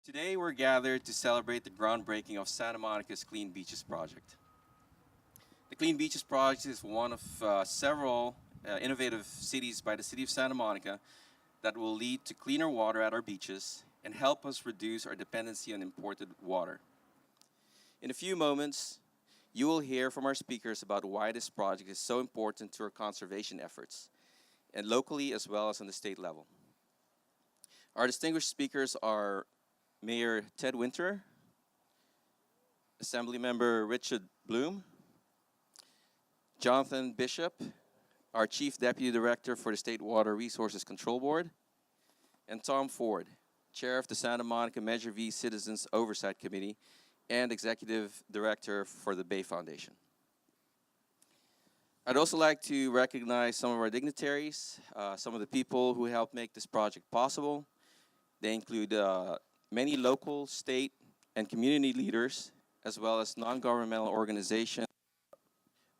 Today we're gathered to celebrate the groundbreaking of Santa Monica's Clean Beaches project. The Clean Beaches project is one of several innovative cities by the city of Santa Monica that will lead to cleaner water at our beaches and help us reduce our dependency on imported water. In a few moments, you will hear from our speakers about why this project is so important to our conservation efforts, and locally as well as on the state level. Our distinguished speakers are Mayor Ted Winter, Assemblymember Richard Bloom, Jonathan Bishop, our Chief Deputy Director for the State Water Resources Control Board, and Tom Ford, Chair of the Santa Monica Measure V Citizens Oversight Committee and Executive Director for the Bay Foundation. I'd also like to recognize some of our dignitaries, some of the people who helped make this project possible. They include many local, state, and community leaders, as well as non-governmental organizations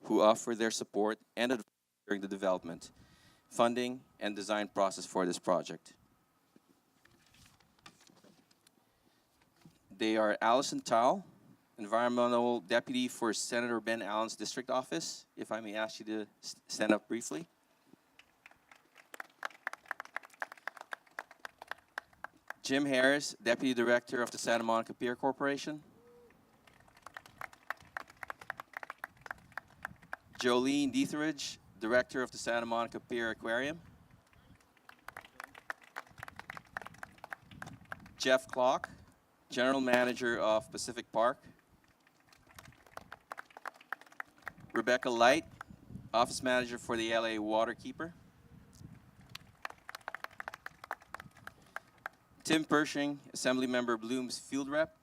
who offer their support and advice during the development, funding, and design process for this project. They are Allison Towle, Environmental Deputy for Senator Ben Allen's District Office. If I may ask you to stand up briefly. Jim Harris, Deputy Director of the Santa Monica Pier Corporation. Jolene Dietheridge, Director of the Santa Monica Pier Aquarium. Jeff Clark, General Manager of Pacific Park. Rebecca Light, Office Manager for the LA Waterkeeper. Tim Pershing, Assemblymember Bloom's Field Rep.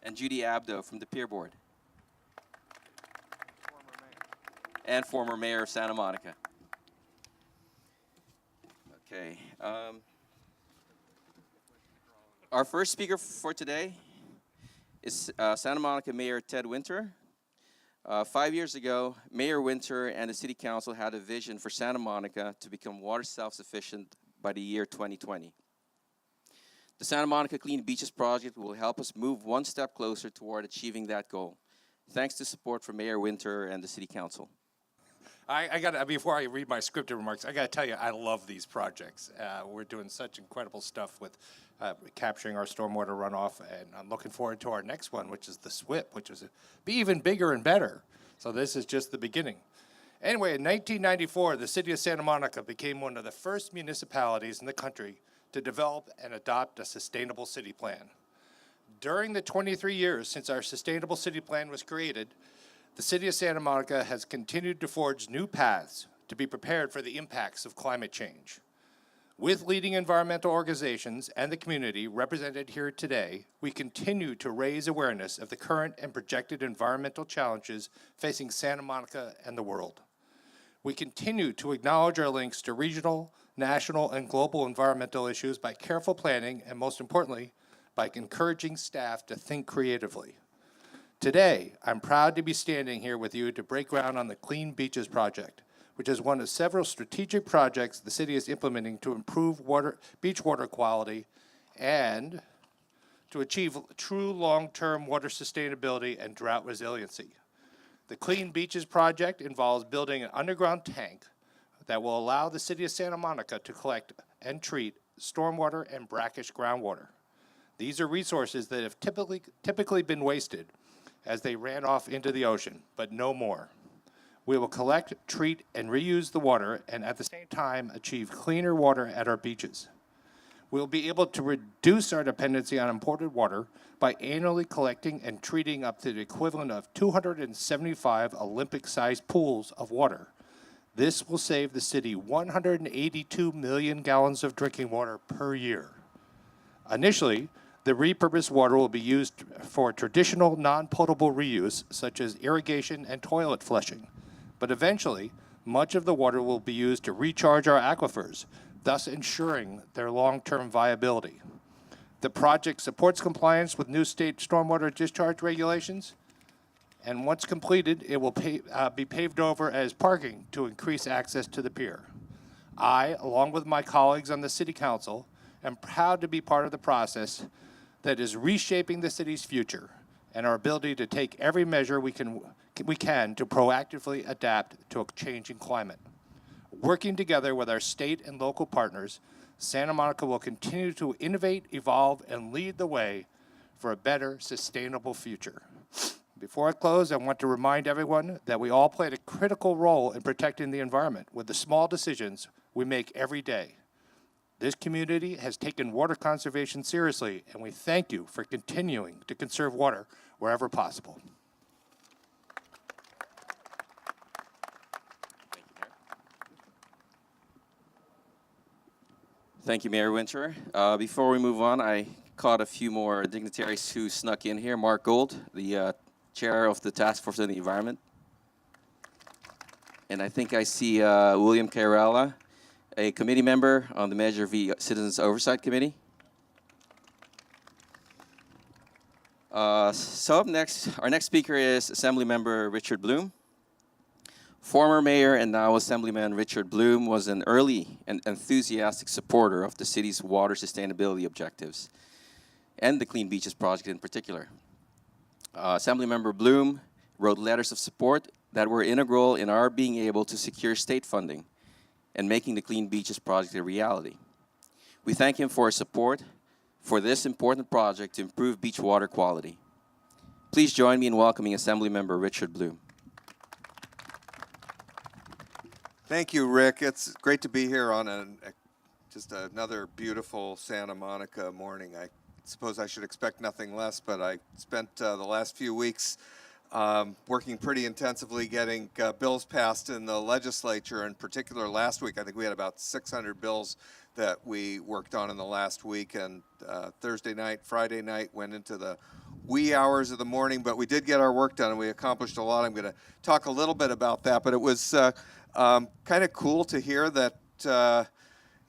And Judy Abdo from the Pier Board. And former Mayor of Santa Monica. Okay. Our first speaker for today is Santa Monica Mayor Ted Winter. 5 years ago, Mayor Winter and the City Council had a vision for Santa Monica to become water self-sufficient by the year 2020. The Santa Monica Clean Beaches project will help us move one step closer toward achieving that goal. Thanks to support from Mayor Winter and the City Council. Before I read my scripted remarks, I got to tell you, I love these projects. We're doing such incredible stuff with capturing our stormwater runoff, and I'm looking forward to our next one, which is the SWIP, which is be even bigger and better. So this is just the beginning. Anyway, in 1994, the city of Santa Monica became one of the first municipalities in the country to develop and adopt a sustainable city plan. During the 23 years since our sustainable city plan was created, the city of Santa Monica has continued to forge new paths to be prepared for the impacts of climate change. With leading environmental organizations and the community represented here today, we continue to raise awareness of the current and projected environmental challenges facing Santa Monica and the world. We continue to acknowledge our links to regional, national, and global environmental issues by careful planning and, most importantly, by encouraging staff to think creatively. Today, I'm proud to be standing here with you to break ground on the Clean Beaches project, which is one of several strategic projects the city is implementing to improve beach water quality and to achieve true long-term water sustainability and drought resiliency. The Clean Beaches project involves building an underground tank that will allow the city of Santa Monica to collect and treat stormwater and brackish groundwater. These are resources that have typically been wasted as they ran off into the ocean, but no more. We will collect, treat, and reuse the water and at the same time achieve cleaner water at our beaches. We'll be able to reduce our dependency on imported water by annually collecting and treating up to the equivalent of 275 Olympic-sized pools of water. This will save the city 182 million gallons of drinking water per year. Initially, the repurposed water will be used for traditional non-potable reuse, such as irrigation and toilet flushing. But eventually, much of the water will be used to recharge our aquifers, thus ensuring their long-term viability. The project supports compliance with new state stormwater discharge regulations, and once completed, it will be paved over as parking to increase access to the pier. I, along with my colleagues on the City Council, am proud to be part of the process that is reshaping the city's future and our ability to take every measure we can to proactively adapt to a changing climate. Working together with our state and local partners, Santa Monica will continue to innovate, evolve, and lead the way for a better, sustainable future. Before I close, I want to remind everyone that we all played a critical role in protecting the environment with the small decisions we make every day. This community has taken water conservation seriously, and we thank you for continuing to conserve water wherever possible. Thank you, Mayor Winter. Before we move on, I caught a few more dignitaries who snuck in here. Mark Gold, the chair of the Task Force on the Environment. And I think I see William Cairella, a committee member on the Measure V Citizens Oversight Committee. So up next, our next speaker is Assemblymember Richard Bloom. Former mayor and now Assemblyman Richard Bloom was an early and enthusiastic supporter of the city's water sustainability objectives and the Clean Beaches project in particular. Assemblymember Bloom wrote letters of support that were integral in our being able to secure state funding and making the Clean Beaches project a reality. We thank him for his support for this important project to improve beach water quality. Please join me in welcoming Assemblymember Richard Bloom. Thank you, Rick. It's great to be here on just another beautiful Santa Monica morning. I suppose I should expect nothing less, but I spent the last few weeks working pretty intensively getting bills passed in the legislature. In particular, last week, I think we had about 600 bills that we worked on in the last week, and Thursday night, Friday night went into the wee hours of the morning, but we did get our work done and we accomplished a lot. I'm going to talk a little bit about that, but it was kind of cool to hear that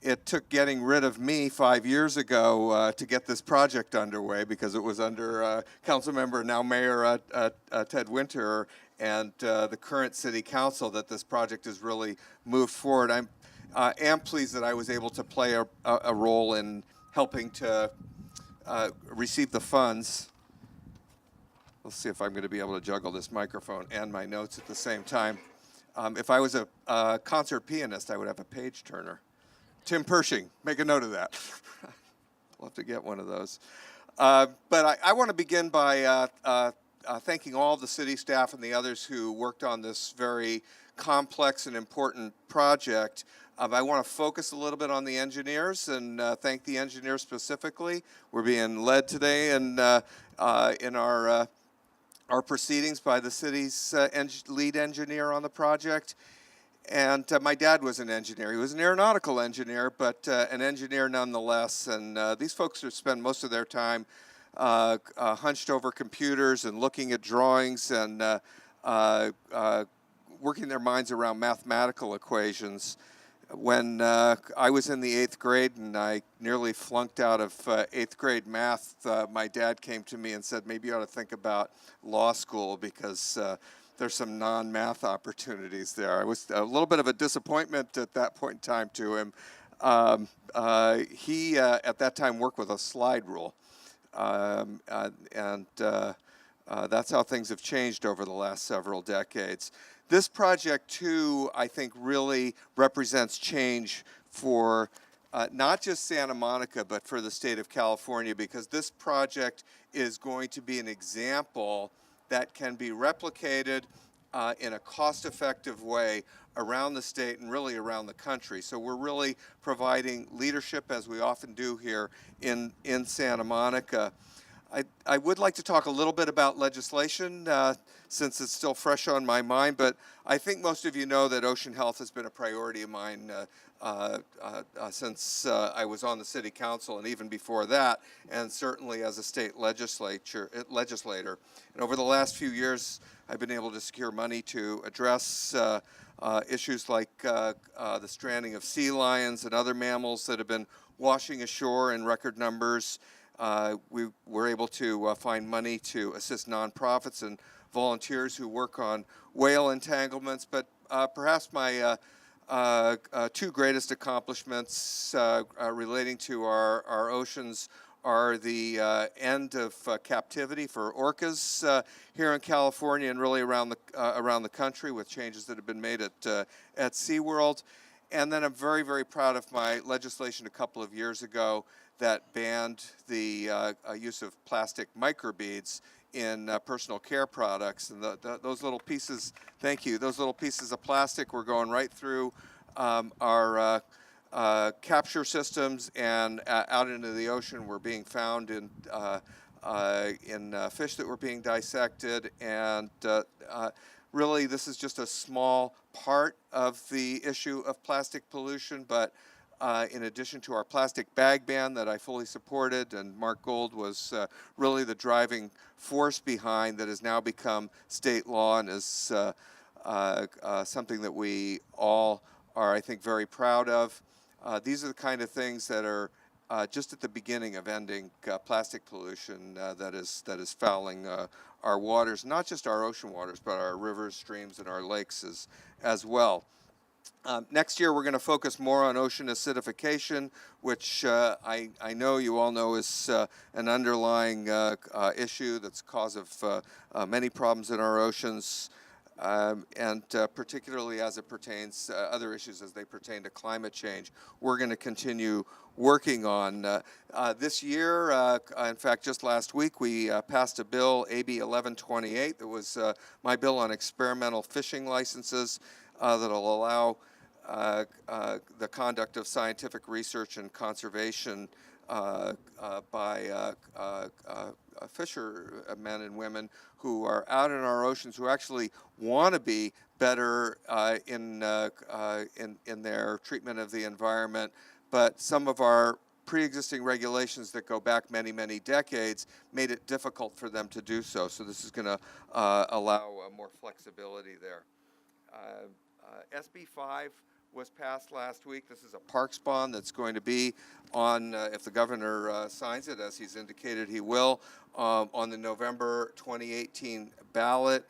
it took getting rid of me 5 years ago to get this project underway, because it was under council member, now Mayor Ted Winter, and the current city council that this project has really moved forward. I am pleased that I was able to play a role in helping to receive the funds. Let's see if I'm going to be able to juggle this microphone and my notes at the same time. If I was a concert pianist, I would have a page turner. Tim Pershing, make a note of that. We'll have to get one of those. But I want to begin by thanking all the city staff and the others who worked on this very complex and important project. I want to focus a little bit on the engineers and thank the engineers specifically. We're being led today in our proceedings by the city's lead engineer on the project. And my dad was an engineer. He was an aeronautical engineer, but an engineer nonetheless. And these folks spend most of their time hunched over computers and looking at drawings and working their minds around mathematical equations. When I was in the 8th grade and I nearly flunked out of 8th grade math, my dad came to me and said, maybe you ought to think about law school, because there's some non-math opportunities there. I was a little bit of a disappointment at that point in time to him. He, at that time, worked with a slide rule. That's how things have changed over the last several decades. This project, too, I think really represents change for not just Santa Monica, but for the state of California, because this project is going to be an example that can be replicated in a cost-effective way around the state and really around the country. So we're really providing leadership, as we often do here in Santa Monica. I would like to talk a little bit about legislation since it's still fresh on my mind, but I think most of you know that ocean health has been a priority of mine since I was on the city council and even before that, and certainly as a state legislator. And over the last few years, I've been able to secure money to address issues like the stranding of sea lions and other mammals that have been washing ashore in record numbers. We were able to find money to assist nonprofits and volunteers who work on whale entanglements. But perhaps my two greatest accomplishments relating to our oceans are the end of captivity for orcas here in California and really around the country, with changes that have been made at SeaWorld. And then I'm very, very proud of my legislation a couple of years ago that banned the use of plastic microbeads in personal care products. And those little pieces, thank you, those little pieces of plastic were going right through our capture systems and out into the ocean, were being found in fish that were being dissected. And really, this is just a small part of the issue of plastic pollution, but in addition to our plastic bag ban that I fully supported, and Mark Gold was really the driving force behind, that has now become state law and is something that we all are, I think, very proud of. These are the kind of things that are just at the beginning of ending plastic pollution that is fouling our waters, not just our ocean waters, but our rivers, streams, and our lakes as well. Next year, we're going to focus more on ocean acidification, which I know you all know is an underlying issue that's cause of many problems in our oceans, and particularly as it pertains other issues as they pertain to climate change. We're going to continue working on this year. In fact, just last week, we passed a bill, AB 1128, that was my bill on experimental fishing licenses that'll allow the conduct of scientific research and conservation by fishermen and women who are out in our oceans, who actually want to be better in their treatment of the environment. But some of our pre-existing regulations that go back many, many decades made it difficult for them to do so. So this is going to allow more flexibility there. SB 5 was passed last week. This is a parks bond that's going to be on, if the governor signs it, as he's indicated he will, on the November 2018 ballot.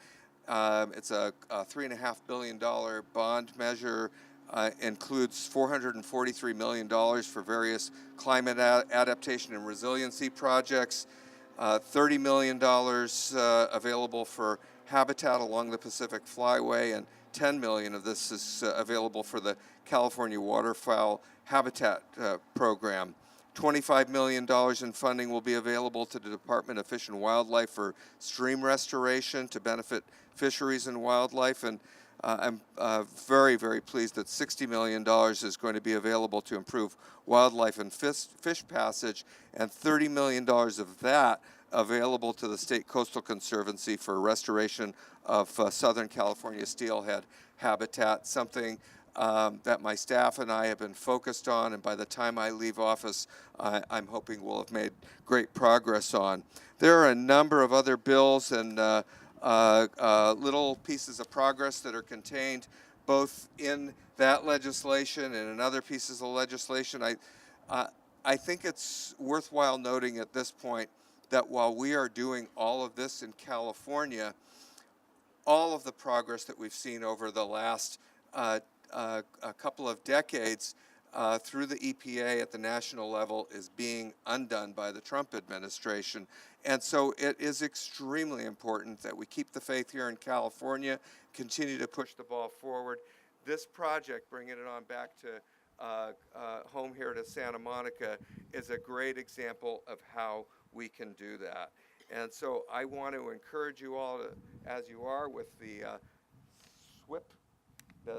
It's a $3.5 billion bond measure. Includes $443 million for various climate adaptation and resiliency projects, $30 million available for habitat along the Pacific Flyway, and $10 million of this is available for the California Waterfowl Habitat Program. $25 million in funding will be available to the Department of Fish and Wildlife for stream restoration to benefit fisheries and wildlife. And I'm very, very pleased that $60 million is going to be available to improve wildlife and fish passage, and $30 million of that available to the State Coastal Conservancy for restoration of Southern California steelhead habitat, something that my staff and I have been focused on, and by the time I leave office, I'm hoping we'll have made great progress on. There are a number of other bills and little pieces of progress that are contained both in that legislation and in other pieces of legislation. I think it's worthwhile noting at this point that while we are doing all of this in California, all of the progress that we've seen over the last a couple of decades through the EPA at the national level is being undone by the Trump administration. And so it is extremely important that we keep the faith here in California, continue to push the ball forward. This project, bringing it on back to home here to Santa Monica, is a great example of how we can do that. And so I want to encourage you all, to, as you are with the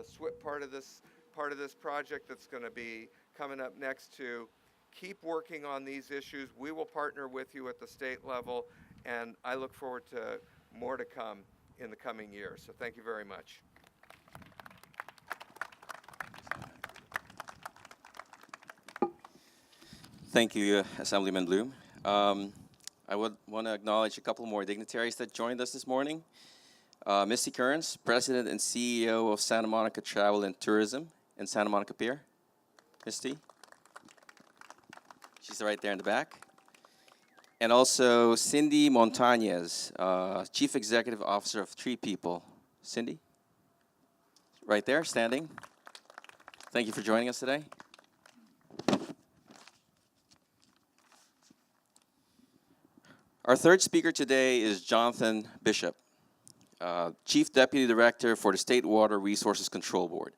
SWIP part of this project that's going to be coming up next, to keep working on these issues. We will partner with you at the state level, and I look forward to more to come in the coming years. So thank you very much. Thank you, Assemblyman Bloom. I would want to acknowledge a couple more dignitaries that joined us this morning. Misty Kearns, President and CEO of Santa Monica Travel and Tourism in Santa Monica Pier. Misty. She's right there in the back. And also Cindy Montañez, Chief Executive Officer of Tree People. Cindy? Right there, standing. Thank you for joining us today. Our third speaker today is Jonathan Bishop, Chief Deputy Director for the State Water Resources Control Board.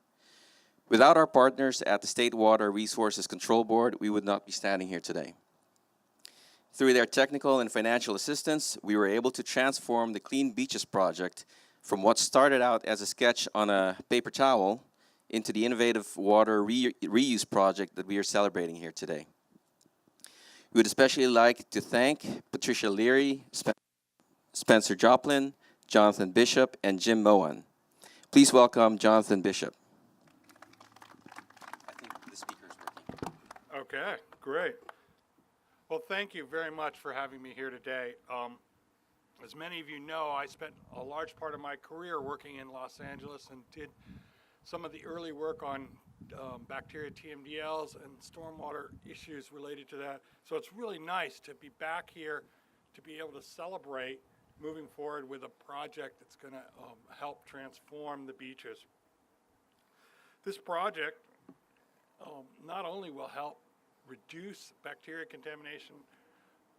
Without our partners at the State Water Resources Control Board, we would not be standing here today. Through their technical and financial assistance, we were able to transform the Clean Beaches project from what started out as a sketch on a paper towel into the innovative water reuse project that we are celebrating here today. We would especially like to thank Patricia Leary, Spencer Joplin, Jonathan Bishop, and Jim Mohan. Please welcome Jonathan Bishop. I think the speaker is working. Okay, great. Well, thank you very much for having me here today. As many of you know, I spent a large part of my career working in Los Angeles and did some of the early work on bacteria TMDLs and stormwater issues related to that. So it's really nice to be back here to be able to celebrate moving forward with a project that's going to help transform the beaches. This project not only will help reduce bacteria contamination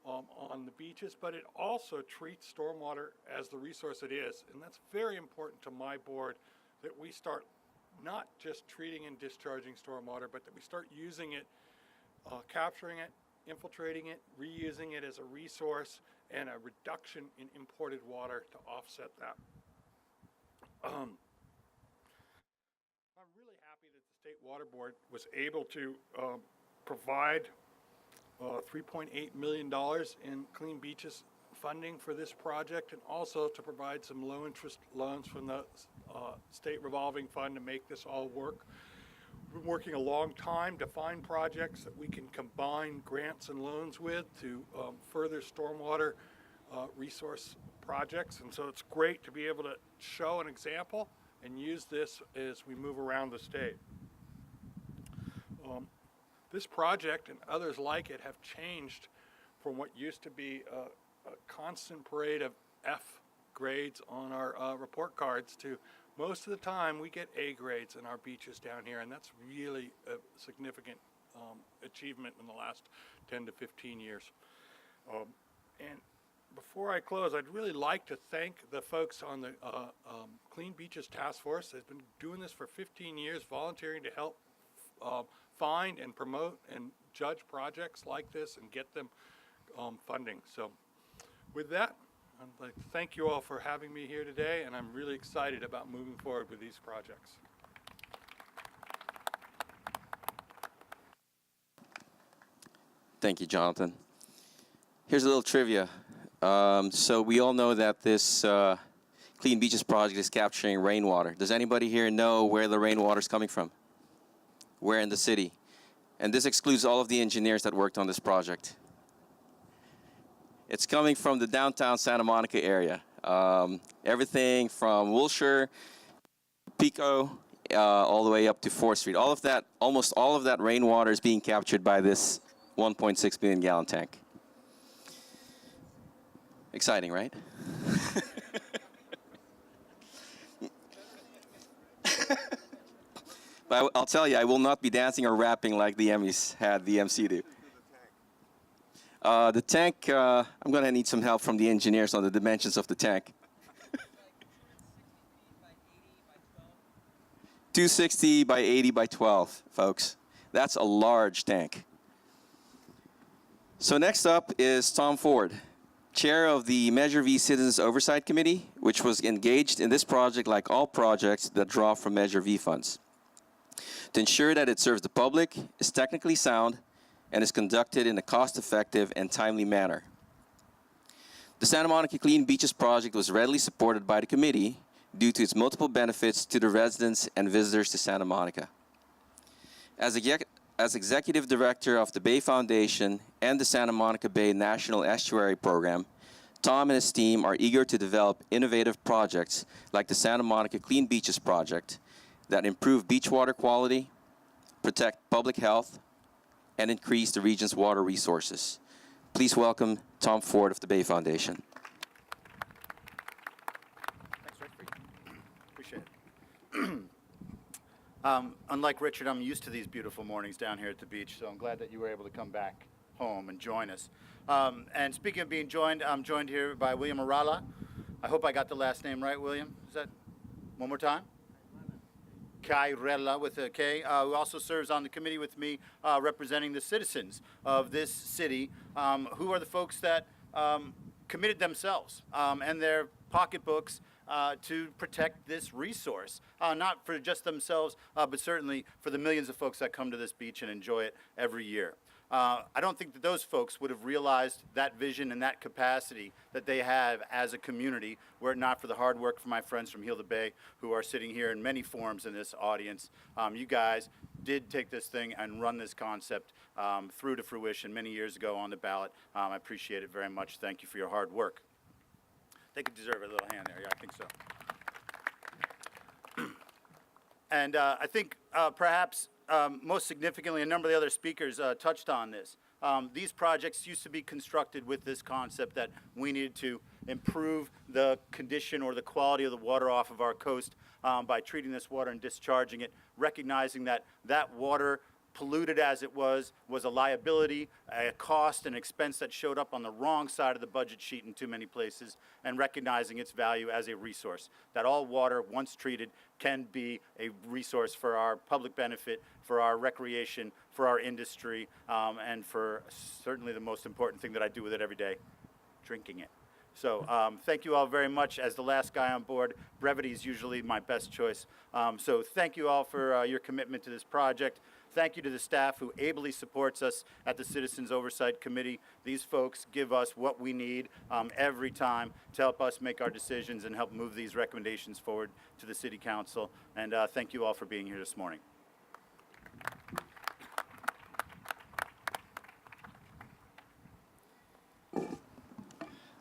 on the beaches, but it also treats stormwater as the resource it is. And that's very important to my board, that we start not just treating and discharging stormwater, but that we start using it, capturing it, infiltrating it, reusing it as a resource, and a reduction in imported water to offset that. I'm really happy that the State Water Board was able to provide $3.8 million in Clean Beaches funding for this project, and also to provide some low-interest loans from the state revolving fund to make this all work. We've been working a long time to find projects that we can combine grants and loans with to further stormwater resource projects, and so it's great to be able to show an example and use this as we move around the state. This project and others like it have changed from what used to be a constant parade of F grades on our report cards to most of the time we get A grades in our beaches down here, and that's really a significant achievement in the last 10 to 15 years. And before I close, I'd really like to thank the folks on the Clean Beaches Task Force. They've been doing this for 15 years, volunteering to help find and promote and judge projects like this and get them funding. So with that, I'd like to thank you all for having me here today, and I'm really excited about moving forward with these projects. Thank you, Jonathan. Here's a little trivia. So we all know that this Clean Beaches project is capturing rainwater. Does anybody here know where the rainwater is coming from? Where in the city? And this excludes all of the engineers that worked on this project. It's coming from the downtown Santa Monica area. Everything from Wilshire, Pico, all the way up to 4th Street. All of that, almost all of that rainwater is being captured by this 1.6 million gallon tank. Exciting, right? But I'll tell you, I will not be dancing or rapping like the Emmys had the MC do. The tank, I'm going to need some help from the engineers on the dimensions of the tank. 260 by 80 by 12, folks. That's a large tank. So next up is Tom Ford, chair of the Measure V Citizens Oversight Committee, which was engaged in this project like all projects that draw from Measure V funds, to ensure that it serves the public, is technically sound, and is conducted in a cost-effective and timely manner. The Santa Monica Clean Beaches project was readily supported by the committee due to its multiple benefits to the residents and visitors to Santa Monica. As Executive Director of the Bay Foundation and the Santa Monica Bay National Estuary Program, Tom and his team are eager to develop innovative projects like the Santa Monica Clean Beaches project that improve beach water quality, protect public health, and increase the region's water resources. Please welcome Tom Ford of the Bay Foundation. Thanks, Rick. Appreciate it. Unlike Richard, I'm used to these beautiful mornings down here at the beach, so I'm glad that you were able to come back home and join us. And speaking of being joined, I'm joined here by William Arala. I hope I got the last name right, William. Is that one more time? Kairella with a K, who also serves on the committee with me representing the citizens of this city, who are the folks that committed themselves and their pocketbooks to protect this resource, not for just themselves, but certainly for the millions of folks that come to this beach and enjoy it every year. I don't think that those folks would have realized that vision and that capacity that they have as a community were it not for the hard work from my friends from Heal the Bay who are sitting here in many forms in this audience. You guys did take this thing and run this concept through to fruition many years ago on the ballot. I appreciate it very much. Thank you for your hard work. They could deserve a little hand there. Yeah, I think so. And I think perhaps most significantly, a number of the other speakers touched on this. These projects used to be constructed with this concept that we needed to improve the condition or the quality of the water off of our coast by treating this water and discharging it, recognizing that that water, polluted as it was a liability, a cost, an expense that showed up on the wrong side of the budget sheet in too many places, and recognizing its value as a resource, that all water, once treated, can be a resource for our public benefit, for our recreation, for our industry, and for certainly the most important thing that I do with it every day, drinking it. So thank you all very much. As the last guy on board, brevity is usually my best choice. So thank you all for your commitment to this project. Thank you to the staff who ably supports us at the Citizens Oversight Committee. These folks give us what we need every time to help us make our decisions and help move these recommendations forward to the City Council. And thank you all for being here this morning.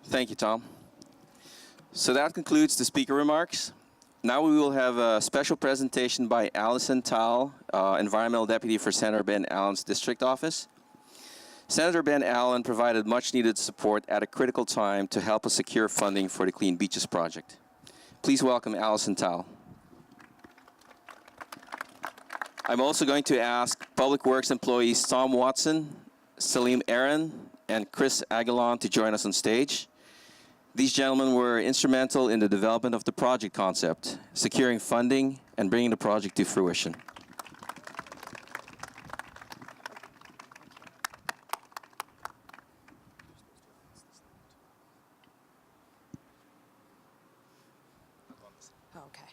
Thank you, Tom. So that concludes the speaker remarks. Now we will have a special presentation by Allison Tal, Environmental Deputy for Senator Ben Allen's District Office. Senator Ben Allen provided much needed support at a critical time to help us secure funding for the Clean Beaches project. Please welcome Allison Tal. I'm also going to ask Public Works employees Tom Watson, Salim Aaron, and Chris Aguilon to join us on stage. These gentlemen were instrumental in the development of the project concept, securing funding, and bringing the project to fruition. Okay.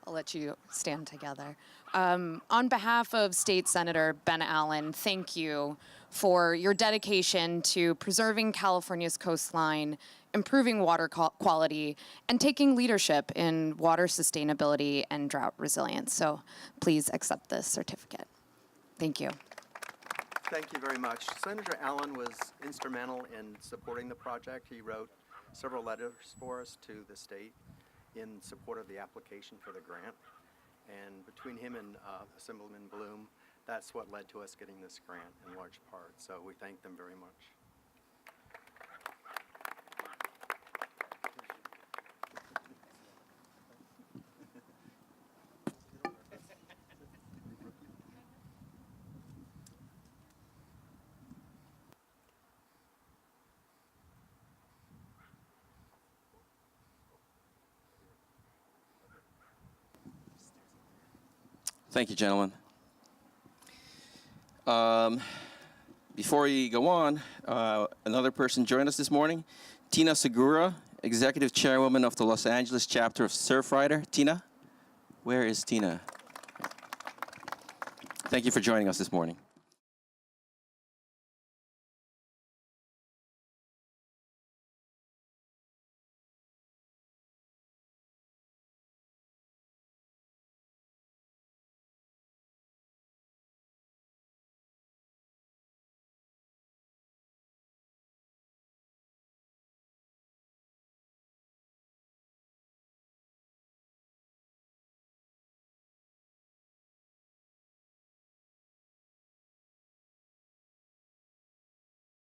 I'll let you stand together. On behalf of State Senator Ben Allen, thank you for your dedication to preserving California's coastline, improving water quality, and taking leadership in water sustainability and drought resilience. So please accept this certificate. Thank you. Thank you very much. Senator Allen was instrumental in supporting the project. He wrote several letters for us to the state in support of the application for the grant. And between him and Assemblyman Bloom, that's what led to us getting this grant in large part. So we thank them very much. Thank you, gentlemen. Before we go on, another person joined us this morning, Tina Segura, Executive Chairwoman of the Los Angeles chapter of Surfrider. Tina, where is Tina? Thank you for joining us this morning.